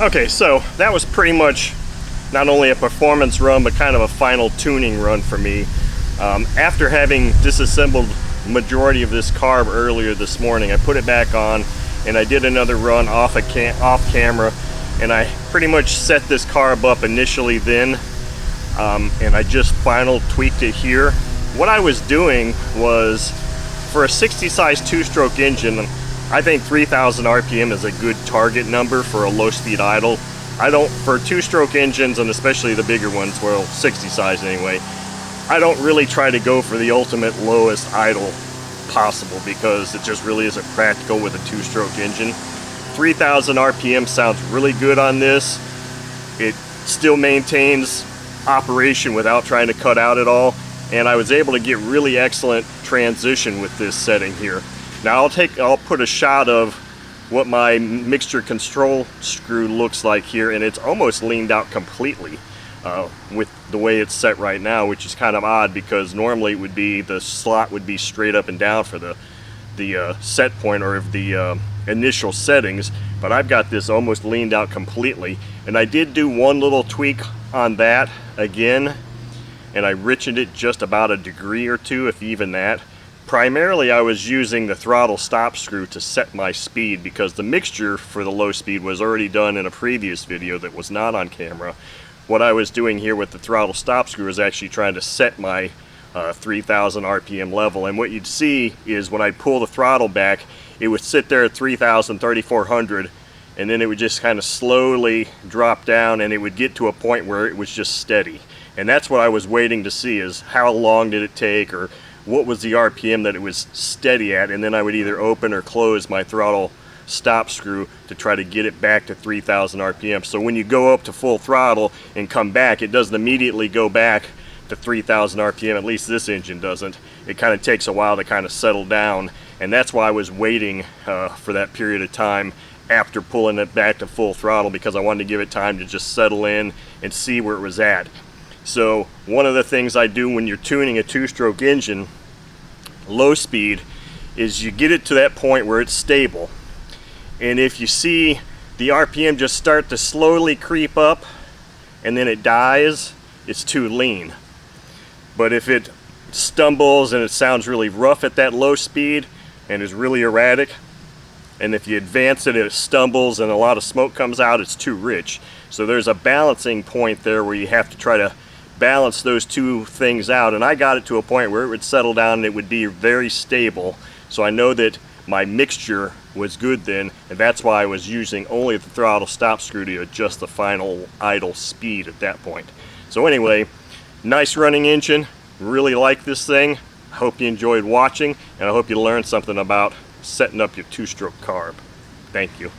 Okay, so that was pretty much not only a performance run, but kind of a final tuning run for me. After having disassembled majority of this carb earlier this morning, I put it back on and I did another run off camera, and I pretty much set this carb up initially then, and I just final tweaked it here. What I was doing was, for a 60 size 2-stroke engine, I think 3,000 RPM is a good target number for a low speed idle. For 2-stroke engines, and especially the bigger ones, well, 60 size anyway, I don't really try to go for the ultimate lowest idle possible, because it just really isn't practical with a 2-stroke engine. 3,000 RPM sounds really good on this. It still maintains operation without trying to cut out at all, and I was able to get really excellent transition with this setting here. Now I'll put a shot of what my mixture control screw looks like here, and it's almost leaned out completely with the way it's set right now, which is kind of odd, because normally it would be, the slot would be straight up and down for the set point or the initial settings, but I've got this almost leaned out completely. And I did do one little tweak on that again, and I richened it just about a degree or two, if even that. Primarily I was using the throttle stop screw to set my speed, because the mixture for the low speed was already done in a previous video that was not on camera. What I was doing here with the throttle stop screw is actually trying to set my 3,000 RPM level, and what you'd see is when I pull the throttle back, it would sit there at 3,000, 3,400, and then it would just kind of slowly drop down, and it would get to a point where it was just steady. And that's what I was waiting to see, is how long did it take, or what was the RPM that it was steady at, and then I would either open or close my throttle stop screw to try to get it back to 3,000 RPM. So when you go up to full throttle and come back, it doesn't immediately go back to 3,000 RPM, at least this engine doesn't. It kind of takes a while to kind of settle down, and that's why I was waiting for that period of time after pulling it back to full throttle, because I wanted to give it time to just settle in and see where it was at. So one of the things I do when you're tuning a 2-stroke engine, low speed, is you get it to that point where it's stable. And if you see the RPM just start to slowly creep up and then it dies, it's too lean. But if it stumbles and it sounds really rough at that low speed and is really erratic, and if you advance it, it stumbles and a lot of smoke comes out, it's too rich. So there's a balancing point there where you have to try to balance those two things out, and I got it to a point where it would settle down and it would be very stable. So I know that my mixture was good then, and that's why I was using only the throttle stop screw to adjust the final idle speed at that point. So anyway, nice running engine, really like this thing. I hope you enjoyed watching, and I hope you learned something about setting up your 2-stroke carb. Thank you.